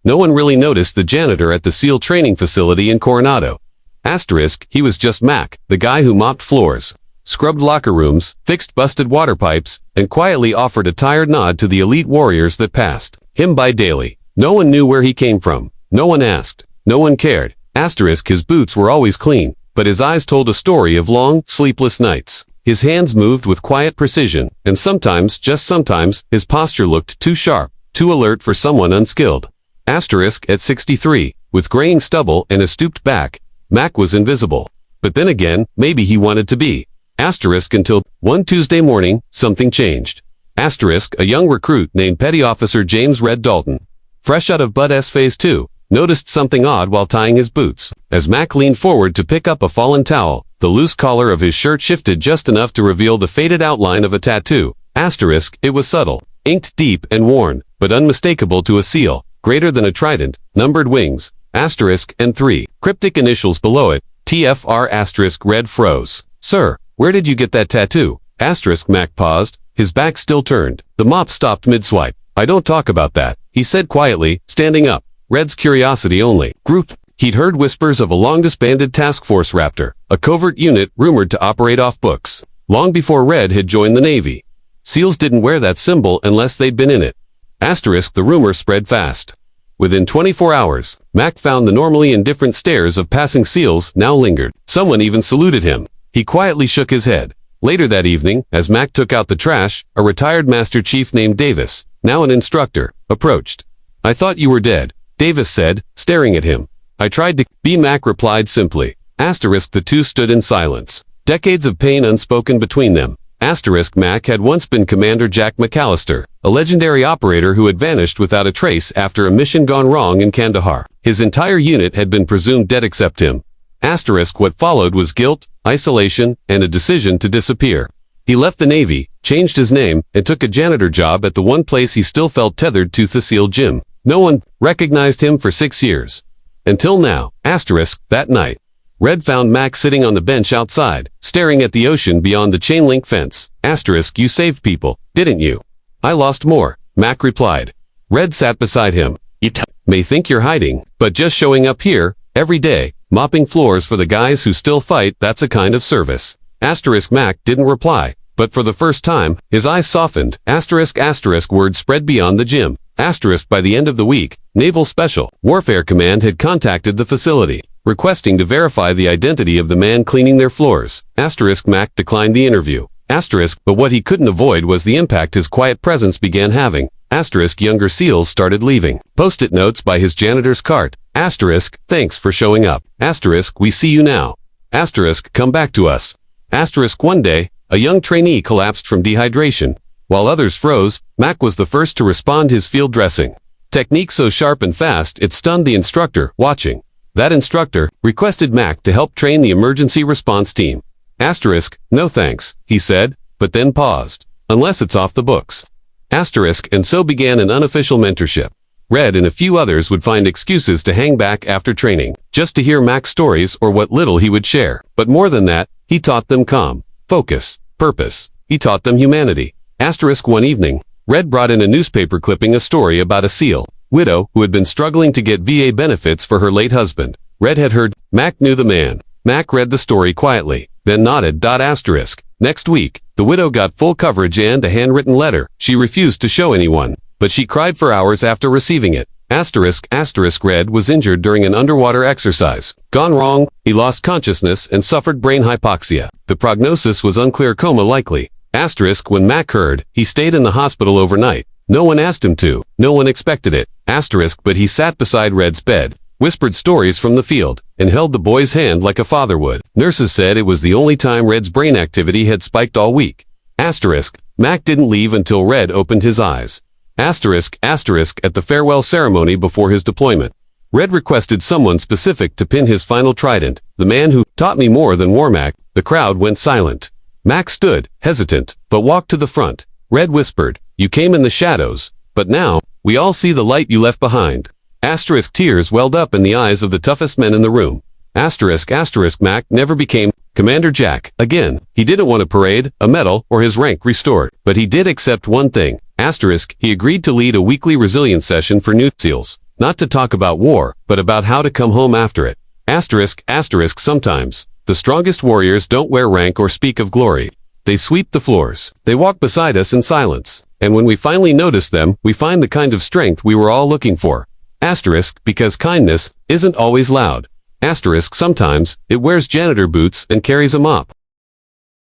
No one really noticed the janitor at the SEAL training facility in Coronado. Asterisk, he was just Mac, the guy who mopped floors, scrubbed locker rooms, fixed busted water pipes, and quietly offered a tired nod to the elite warriors that passed him by daily. No one knew where he came from. No one asked. No one cared. Asterisk, his boots were always clean, but his eyes told a story of long, sleepless nights. His hands moved with quiet precision, and sometimes, just sometimes, his posture looked too sharp, too alert for someone unskilled. Asterisk, at 63, with graying stubble and a stooped back, Mac was invisible. But then again, maybe he wanted to be. Asterisk, until one Tuesday morning, something changed. Asterisk, a young recruit named Petty Officer James Red Dalton, fresh out of Bud S Phase 2, noticed something odd while tying his boots. As Mac leaned forward to pick up a fallen towel, the loose collar of his shirt shifted just enough to reveal the faded outline of a tattoo. Asterisk, it was subtle, inked deep and worn, but unmistakable to a seal, greater than a trident, numbered wings, asterisk, and 3 cryptic initials below it, TFR asterisk. Red froze. Sir, where did you get that tattoo? Asterisk. Mac paused, his back still turned. The mop stopped mid-swipe. I don't talk about that, he said quietly, standing up. Red's curiosity only grew. He'd heard whispers of a long-disbanded task force raptor, a covert unit rumored to operate off books, long before Red had joined the Navy. SEALs didn't wear that symbol unless they'd been in it. Asterisk. The rumor spread fast. Within 24 hours, Mac found the normally indifferent stares of passing SEALs now lingered. Someone even saluted him. He quietly shook his head. Later that evening, as Mac took out the trash, a retired Master Chief named Davis, now an instructor, approached. I thought you were dead, Davis said, staring at him. I tried to be. Mac replied simply. Asterisk. The two stood in silence. Decades of pain unspoken between them. Asterisk. Mac had once been Commander Jack McAllister, a legendary operator who had vanished without a trace after a mission gone wrong in Kandahar. His entire unit had been presumed dead except him. Asterisk. What followed was guilt, isolation, and a decision to disappear. He left the Navy, changed his name, and took a janitor job at the one place he still felt tethered to, the SEAL gym. No one recognized him for 6 years. Until now. Asterisk. That night, Red found Mac sitting on the bench outside, staring at the ocean beyond the chain-link fence. Asterisk. You saved people, didn't you? I lost more, Mac replied. Red sat beside him. You may think you're hiding, but just showing up here, every day, mopping floors for the guys who still fight, that's a kind of service. Asterisk. Mac didn't reply, but for the first time, his eyes softened. Asterisk. Asterisk. Word spread beyond the gym. Asterisk. By the end of the week, Naval Special Warfare Command had contacted the facility, requesting to verify the identity of the man cleaning their floors. Asterisk. Mac declined the interview. Asterisk. But what he couldn't avoid was the impact his quiet presence began having. Asterisk. Younger SEALs started leaving. Post-it notes by his janitor's cart. Asterisk. Thanks for showing up. Asterisk. We see you now. Asterisk. Come back to us. Asterisk. One day, a young trainee collapsed from dehydration. While others froze, Mac was the first to respond, his field dressing technique so sharp and fast it stunned the instructor watching. That instructor requested Mac to help train the emergency response team. Asterisk. No thanks, he said, but then paused. Unless it's off the books. Asterisk. And so began an unofficial mentorship. Red and a few others would find excuses to hang back after training, just to hear Mac's stories or what little he would share. But more than that, he taught them calm, focus, purpose. He taught them humanity. Asterisk. One evening, Red brought in a newspaper clipping, a story about a SEAL widow who had been struggling to get VA benefits for her late husband. Red had heard. Mac knew the man. Mac read the story quietly, then nodded. Asterisk. Next week, the widow got full coverage and a handwritten letter. She refused to show anyone, but she cried for hours after receiving it. Asterisk. Asterisk. Red was injured during an underwater exercise. Gone wrong, he lost consciousness and suffered brain hypoxia. The prognosis was unclear, coma likely. Asterisk. When Mac heard, he stayed in the hospital overnight. No one asked him to. No one expected it. Asterisk. But he sat beside Red's bed, whispered stories from the field, and held the boy's hand like a father would. Nurses said it was the only time Red's brain activity had spiked all week. Asterisk. Mac didn't leave until Red opened his eyes. Asterisk. Asterisk. At the farewell ceremony before his deployment, Red requested someone specific to pin his final trident, the man who taught me more than war. Mac. The crowd went silent. Mac stood, hesitant, but walked to the front. Red whispered, you came in the shadows, but now, we all see the light you left behind. Asterisk. Tears welled up in the eyes of the toughest men in the room. Asterisk. Asterisk. Mac never became Commander Jack again. He didn't want a parade, a medal, or his rank restored, but he did accept one thing. Asterisk. He agreed to lead a weekly resilience session for new SEALs. not to talk about war, but about how to come home after it. Asterisk, sometimes. The strongest warriors don't wear rank or speak of glory. They sweep the floors. They walk beside us in silence. And when we finally notice them, we find the kind of strength we were all looking for. Asterisk, because kindness isn't always loud. Asterisk, sometimes it wears janitor boots and carries a mop.